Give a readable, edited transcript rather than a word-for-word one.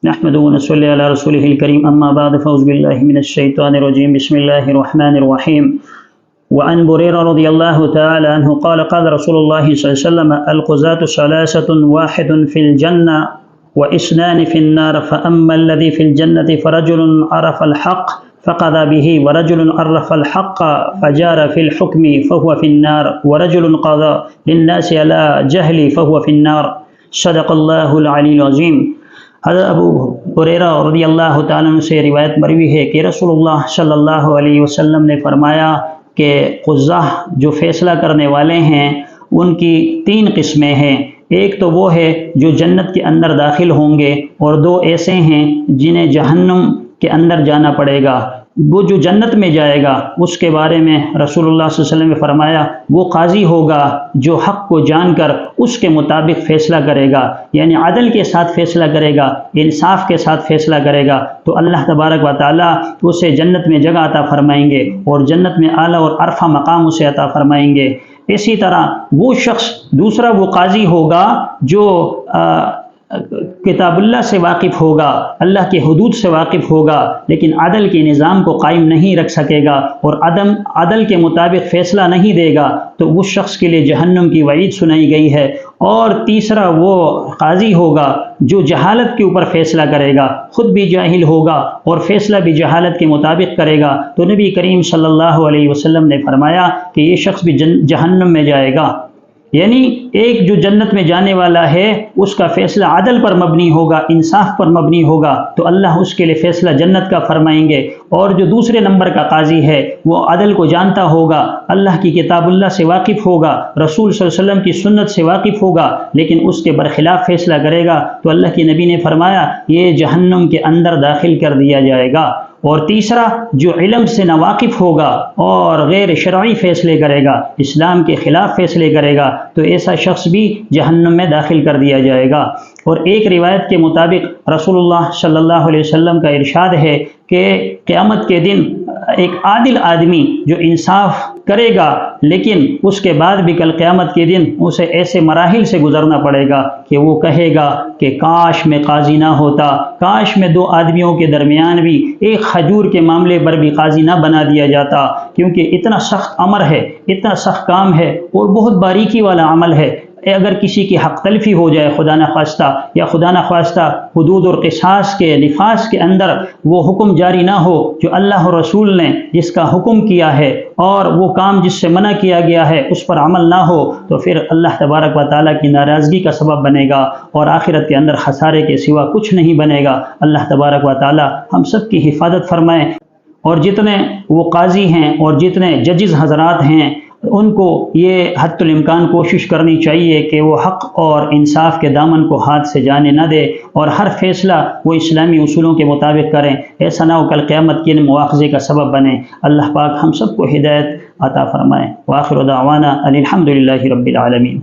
نحمده ونصلي على رسوله الكريم أما بعد فأعوذ بالله من الشيطان الرجيم بسم الله الرحمن الرحيم وعن بريرة رضي الله تعالى عنه قال قال رسول الله صلى الله عليه وسلم القضاة ثلاثة واحد في الجنة واثنان في النار فأما الذي في الجنة فرجل عرف الحق فقضى به ورجل عرف الحق فجار في الحكم فهو في النار ورجل قضى للناس على جهل فهو في النار صدق الله العلي العظيم۔ حضرت ابو ہریرہ رضی اللہ تعالیٰ عنہ سے روایت مروی ہے کہ رسول اللہ صلی اللہ علیہ وسلم نے فرمایا کہ قضاہ جو فیصلہ کرنے والے ہیں ان کی تین قسمیں ہیں۔ ایک تو وہ ہے جو جنت کے اندر داخل ہوں گے، اور دو ایسے ہیں جنہیں جہنم کے اندر جانا پڑے گا۔ وہ جو جنت میں جائے گا اس کے بارے میں رسول اللہ صلی اللہ علیہ وسلم نے فرمایا وہ قاضی ہوگا جو حق کو جان کر اس کے مطابق فیصلہ کرے گا، یعنی عدل کے ساتھ فیصلہ کرے گا، انصاف کے ساتھ فیصلہ کرے گا، تو اللہ تبارک و تعالیٰ اسے جنت میں جگہ عطا فرمائیں گے اور جنت میں اعلیٰ اور عرفہ مقام اسے عطا فرمائیں گے۔ اسی طرح وہ شخص دوسرا وہ قاضی ہوگا جو کتاب اللہ سے واقف ہوگا، اللہ کے حدود سے واقف ہوگا، لیکن عدل کے نظام کو قائم نہیں رکھ سکے گا اور عدل کے مطابق فیصلہ نہیں دے گا، تو اس شخص کے لیے جہنم کی وعید سنائی گئی ہے۔ اور تیسرا وہ قاضی ہوگا جو جہالت کے اوپر فیصلہ کرے گا، خود بھی جاہل ہوگا اور فیصلہ بھی جہالت کے مطابق کرے گا، تو نبی کریم صلی اللہ علیہ وسلم نے فرمایا کہ یہ شخص بھی جہنم میں جائے گا۔ یعنی ایک جو جنت میں جانے والا ہے اس کا فیصلہ عدل پر مبنی ہوگا، انصاف پر مبنی ہوگا، تو اللہ اس کے لیے فیصلہ جنت کا فرمائیں گے۔ اور جو دوسرے نمبر کا قاضی ہے وہ عدل کو جانتا ہوگا، اللہ کی کتاب اللہ سے واقف ہوگا، رسول صلی اللہ علیہ وسلم کی سنت سے واقف ہوگا، لیکن اس کے برخلاف فیصلہ کرے گا تو اللہ کے نبی نے فرمایا یہ جہنم کے اندر داخل کر دیا جائے گا۔ اور تیسرا جو علم سے ناواقف ہوگا اور غیر شرعی فیصلے کرے گا، اسلام کے خلاف فیصلے کرے گا، تو ایسا شخص بھی جہنم میں داخل کر دیا جائے گا۔ اور ایک روایت کے مطابق رسول اللہ صلی اللہ علیہ وسلم کا ارشاد ہے کہ قیامت کے دن ایک عادل آدمی جو انصاف کرے گا، لیکن اس کے بعد بھی کل قیامت کے دن اسے ایسے مراحل سے گزرنا پڑے گا کہ وہ کہے گا کہ کاش میں قاضی نہ ہوتا، کاش میں دو آدمیوں کے درمیان بھی ایک کھجور کے معاملے پر بھی قاضی نہ بنا دیا جاتا، کیونکہ اتنا سخت امر ہے، اتنا سخت کام ہے اور بہت باریکی والا عمل ہے۔ اگر کسی کی حق تلفی ہو جائے خدا نخواستہ، یا خدا نخواستہ حدود اور قصاص کے نفاذ کے اندر وہ حکم جاری نہ ہو جو اللہ اور رسول نے جس کا حکم کیا ہے، اور وہ کام جس سے منع کیا گیا ہے اس پر عمل نہ ہو، تو پھر اللہ تبارک و تعالیٰ کی ناراضگی کا سبب بنے گا اور آخرت کے اندر خسارے کے سوا کچھ نہیں بنے گا۔ اللہ تبارک و تعالیٰ ہم سب کی حفاظت فرمائے، اور جتنے وہ قاضی ہیں اور جتنے ججز حضرات ہیں ان کو یہ حد الامکان کوشش کرنی چاہیے کہ وہ حق اور انصاف کے دامن کو ہاتھ سے جانے نہ دے، اور ہر فیصلہ وہ اسلامی اصولوں کے مطابق کریں، ایسا نہ ہو کل قیامت کے مواخذے کا سبب بنے۔ اللہ پاک ہم سب کو ہدایت عطا فرمائے۔ وآخر دعوانا ان الحمد للہ رب العالمین۔